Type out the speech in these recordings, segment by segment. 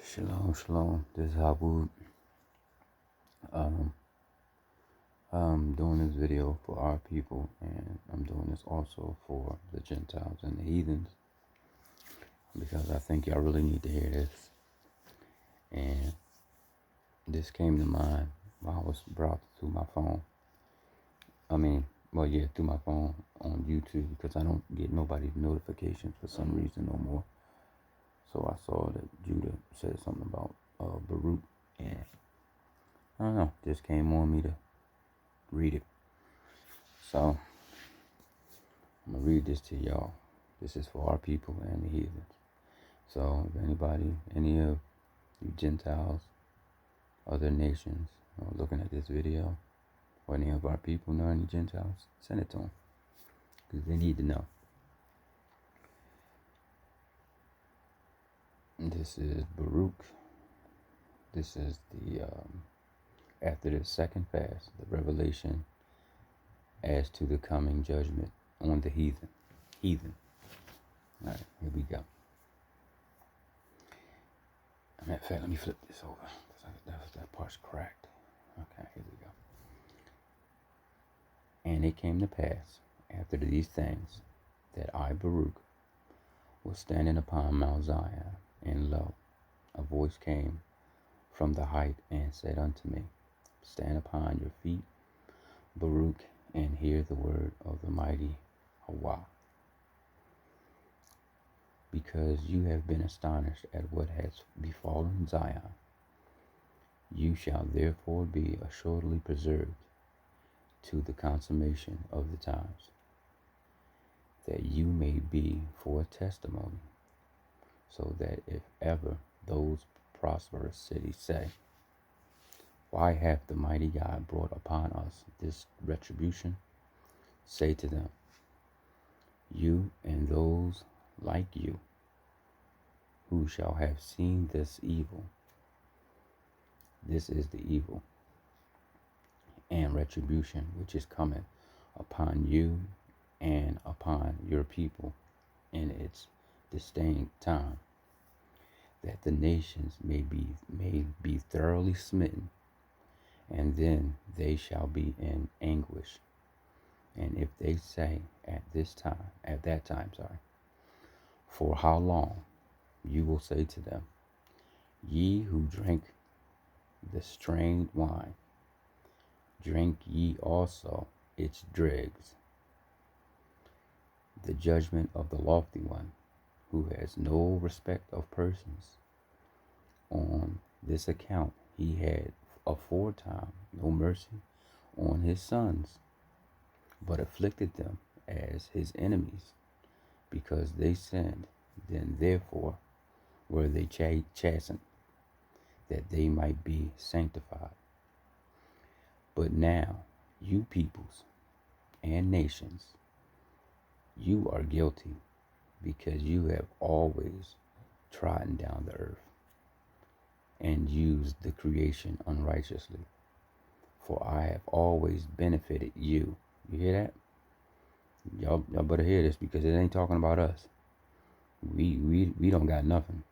Shalom, shalom. This is Habub. Um, I'm doing this video for our people, and I'm doing this also for the Gentiles and the heathens because I think y'all really need to hear this. And this came to mind while I was browsing through my phone. Through my phone on YouTube because I don't get nobody's notifications for some reason no more. So I saw that Judah said something about Baruch, and I don't know, just came on me to read it. So I'm going to read this to y'all. This is for our people and the heathens. So if anybody, any of you Gentiles, other nations are looking at this video, or any of our people know any Gentiles, send it to them. Because they need to know. This is Baruch. This is the, after the second fast, the revelation as to the coming judgment on the heathen. All right, here we go. Matter of fact, let me flip this over. That part's cracked. Okay, here we go. And it came to pass, after these things, that I, Baruch, was standing upon Mount Zion, and lo, a voice came from the height and said unto me, Stand upon your feet, Baruch, and hear the word of the mighty Yahweh. Because you have been astonished at what has befallen Zion, you shall therefore be assuredly preserved to the consummation of the times, that you may be for a testimony, so that if ever those prosperous cities say, Why hath the mighty God brought upon us this retribution? Say to them, You and those like you, who shall have seen this evil. This is the evil and retribution which is coming upon you and upon your people in its distinct time, that the nations may be thoroughly smitten, and then they shall be in anguish. And if they say at that time, for how long? You will say to them, Ye who drink the strained wine, drink ye also its dregs. The judgment of the lofty one, who has no respect of persons. On this account he had aforetime no mercy on his sons, but afflicted them as his enemies, because they sinned. Then therefore were they chastened, that they might be sanctified. But now, you peoples and nations, you are guilty, because you have always trodden down the earth and used the creation unrighteously. For I have always benefited you. You hear that? Y'all better hear this, because it ain't talking about us. We don't got nothing.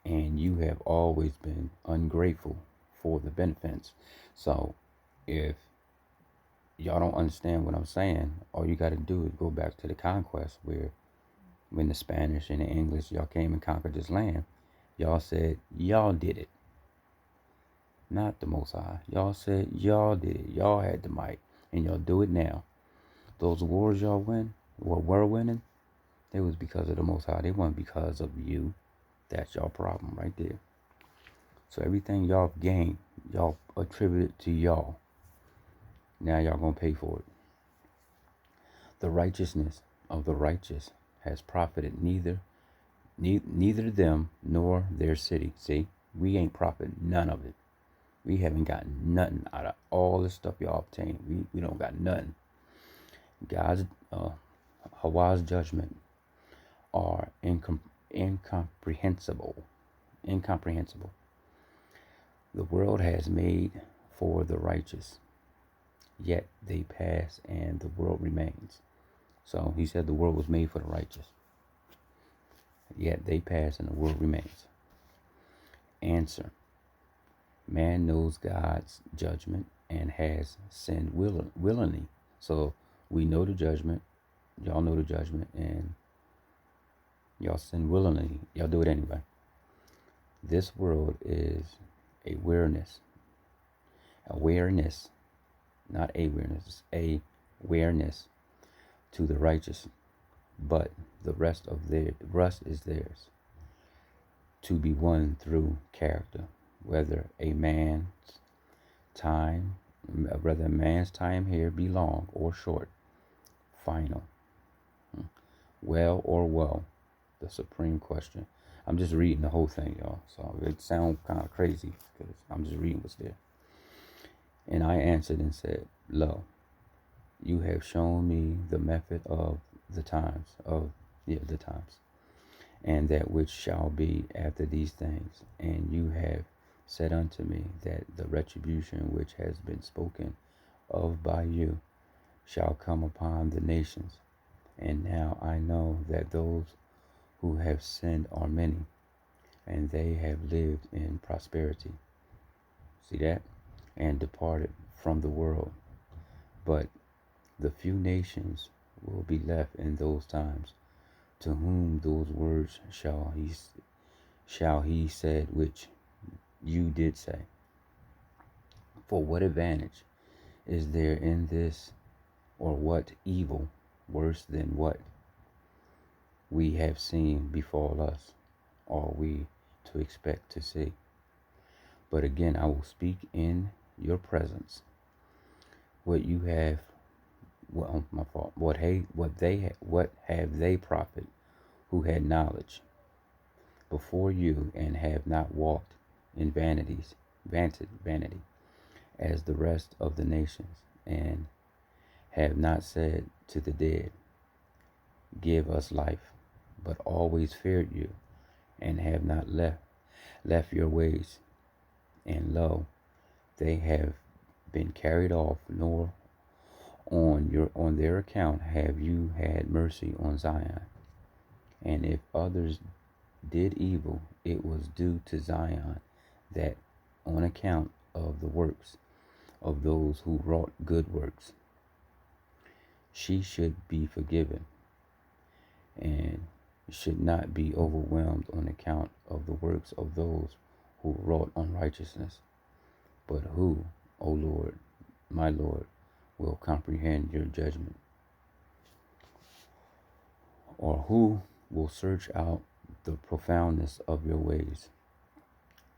And you have always been ungrateful for the benefits. So if y'all don't understand what I'm saying, all you got to do is go back to the conquest, where when the Spanish and the English, y'all came and conquered this land, y'all said y'all did it, not the Most High. Y'all said y'all did it. Y'all had the might, and y'all do it now. Those wars y'all were winning, it was because of the Most High. They weren't because of you. That's y'all problem right there. So everything y'all gained, y'all attributed to y'all. Now y'all gonna pay for it. The righteousness of the righteous has profited neither them nor their city. See, we ain't profited none of it. We haven't gotten nothing out of all this stuff y'all obtained. We don't got nothing. God's Hawa's judgment are incomprehensible. The world has made for the righteous, yet they pass and the world remains. So he said the world was made for the righteous, yet they pass and the world remains. Answer: man knows God's judgment and has sinned willingly. So we know the judgment. Y'all know the judgment, and y'all sin willingly. Y'all do it anyway. This world is awareness. Awareness, not awareness. It's awareness to the righteous, but the rest is theirs to be won through character, whether a man's time, whether a man's time here be long or short, final, well or woe, the supreme question. I'm just reading the whole thing, y'all, so it sounds kind of crazy because I'm just reading what's there. And I answered and said, lo, you have shown me the method of the times, and that which shall be after these things. And you have said unto me that the retribution which has been spoken of by you shall come upon the nations. And now I know that those who have sinned are many, and they have lived in prosperity. See that? And departed from the world. But the few nations will be left in those times, to whom those words shall he said which you did say. For what advantage is there in this, or what evil worse than what we have seen befall us, are we to expect to see? But again, I will speak in your presence what you have. Well, my fault. What have they profit who had knowledge before you, and have not walked in vanity, as the rest of the nations, and have not said to the dead, give us life, but always feared you, and have not left your ways. And lo, they have been carried off, nor on their account have you had mercy on Zion. And if others did evil, it was due to Zion, that on account of the works of those who wrought good works, she should be forgiven, and should not be overwhelmed on account of the works of those who wrought unrighteousness. But who, O Lord, my Lord, will comprehend your judgment? Or who will search out the profoundness of your ways?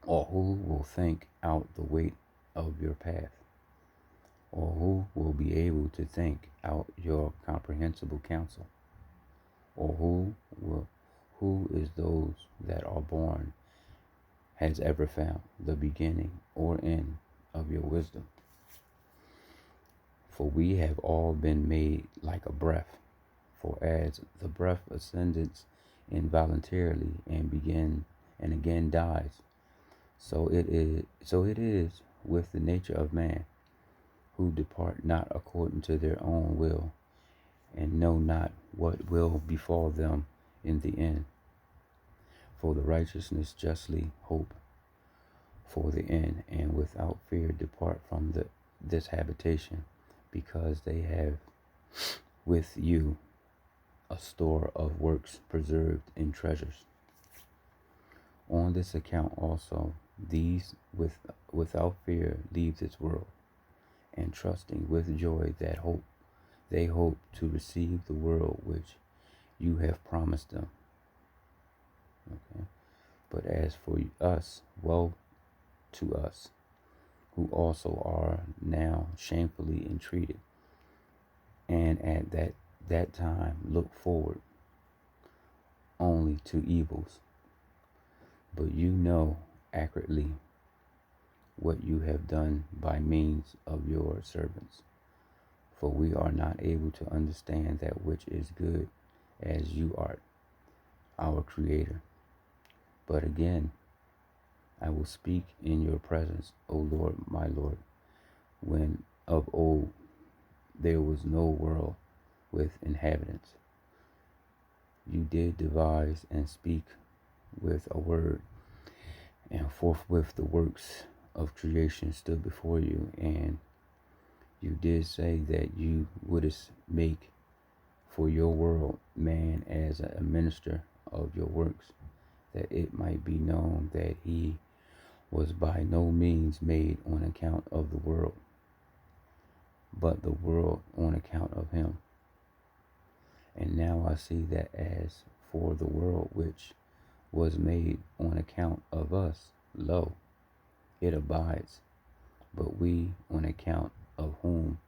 Or who will think out the weight of your path? Or who will be able to think out your comprehensible counsel? Or who is those that are born has ever found the beginning or end of your wisdom? For we have all been made like a breath. For as the breath ascends involuntarily and again dies, so it is with the nature of man, who depart not according to their own will, and know not what will befall them in the end. For the righteousness justly hope for the end, and without fear depart from this habitation, because they have with you a store of works preserved in treasures. On this account also these without fear leave this world, and trusting with joy that they hope to receive the world which you have promised them. Okay. But as for us, woe to us, who also are now shamefully entreated, and at that time look forward only to evils. But you know accurately what you have done by means of your servants. For we are not able to understand that which is good, as you art, our Creator. But again, I will speak in your presence, O Lord, my Lord, when of old there was no world with inhabitants. You did devise and speak with a word, And forthwith the works of creation stood before you, and you did say that you wouldst make for your world man as a minister of your works, that it might be known that he was by no means made on account of the world, but the world on account of him. And now I see that as for the world which was made on account of us, lo, it abides, but we on account of whom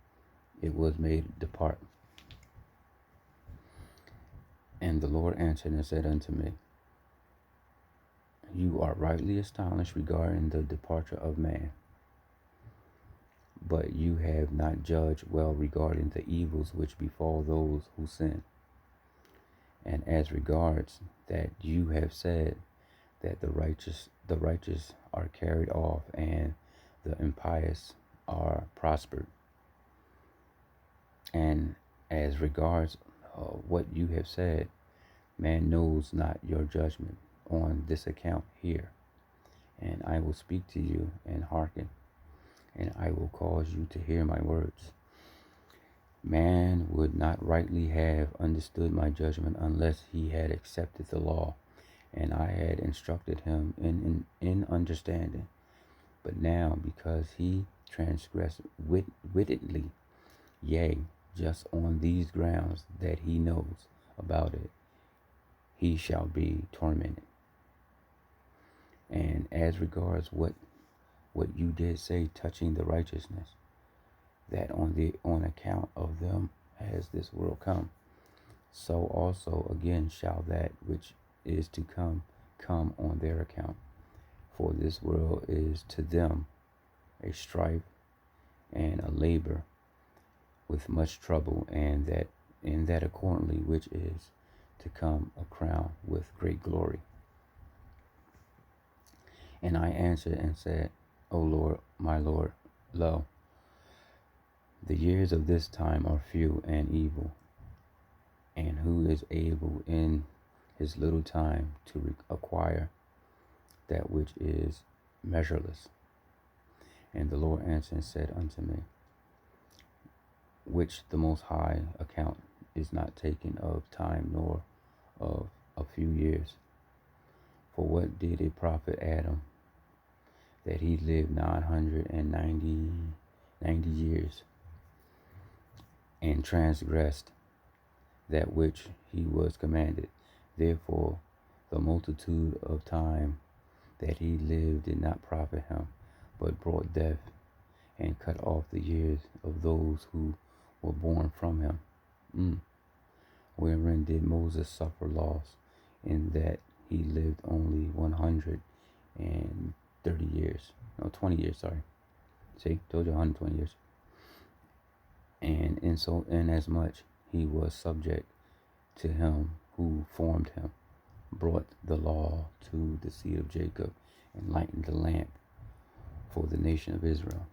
it was made depart. And the Lord answered and said unto me, you are rightly astonished regarding the departure of man, but you have not judged well regarding the evils which befall those who sin. And as regards that you have said that the righteous are carried off and the impious are prospered. And as regards what you have said, man knows not your judgment on this account here. And I will speak to you and hearken, and I will cause you to hear my words. Man would not rightly have understood my judgment unless he had accepted the law, and I had instructed him in understanding. But now, because he transgressed wittingly, yea, just on these grounds that he knows about it, he shall be tormented. And as regards what you did say touching the righteousness, that on account of them has this world come, so also again shall that which is to come on their account. For this world is to them a strife and a labor with much trouble, and that accordingly which is to come a crown with great glory. And I answered and said, O Lord, my Lord, lo, the years of this time are few and evil, and who is able in his little time to acquire that which is measureless? And the Lord answered and said unto me, which the Most High account is not taken of time nor of a few years. For what did it profit Adam that he lived 990 years and transgressed that which he was commanded? Therefore the multitude of time that he lived did not profit him, but brought death, and cut off the years of those who were born from him. Wherein did Moses suffer loss, in that he lived only 130 years. No, 20 years, sorry. See, told you 120 years. And inasmuch he was subject to him who formed him, brought the law to the seed of Jacob, and lightened the lamp for the nation of Israel.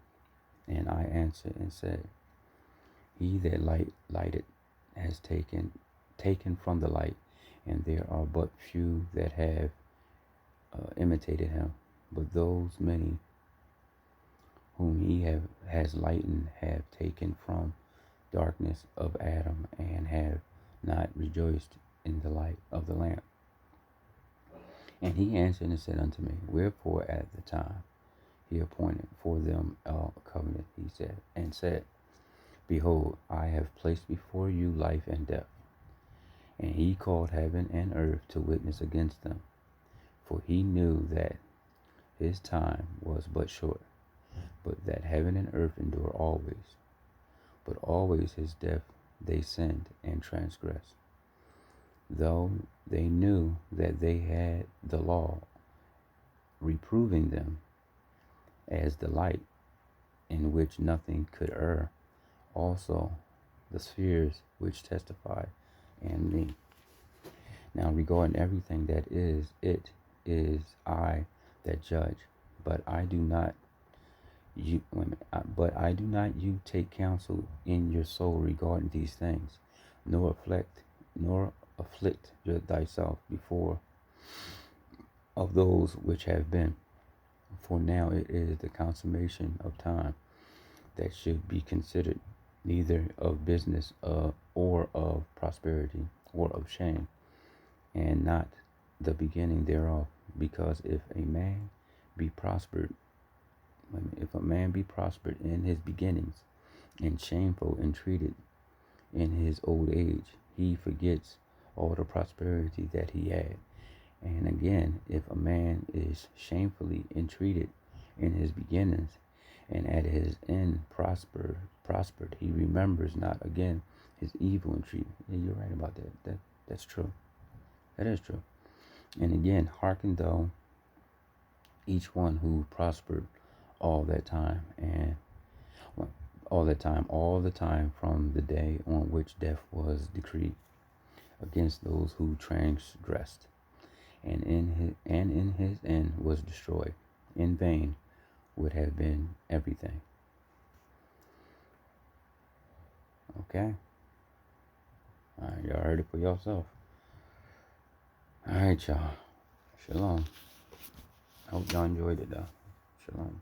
And I answered and said, he that lighted has taken from the light, and there are but few that have imitated him. But those many whom he has lightened have taken from darkness of Adam, and have not rejoiced in the light of the lamp. And he answered and said unto me, wherefore at the time he appointed for them a covenant, he said, and said, behold, I have placed before you life and death. And he called heaven and earth to witness against them, for he knew that his time was but short, but that heaven and earth endure always. But always his death they sinned and transgressed, though they knew that they had the law, reproving them as the light, in which nothing could err, also the spheres which testify, and me. Now regarding everything that is, it is I that judge, but I do not you take counsel in your soul regarding these things, nor afflict thyself before of those which have been. For now it is the consummation of time that should be considered, neither of business or of prosperity or of shame, and not the beginning thereof. Because if a man be prospered in his beginnings, and shameful and treated in his old age, he forgets all the prosperity that he had. And again, if a man is shamefully entreated in his beginnings, and at his end prospered, he remembers not again his evil entreaty. Yeah, you're right about that. That's true. That is true. And again, hearken thou each one who prospered all that time, and all the time from the day on which death was decreed against those who transgressed, and in his end was destroyed. In vain would have been everything. Okay? Alright, y'all heard it for yourself. Alright, y'all. Shalom. I hope y'all enjoyed it though. Shalom.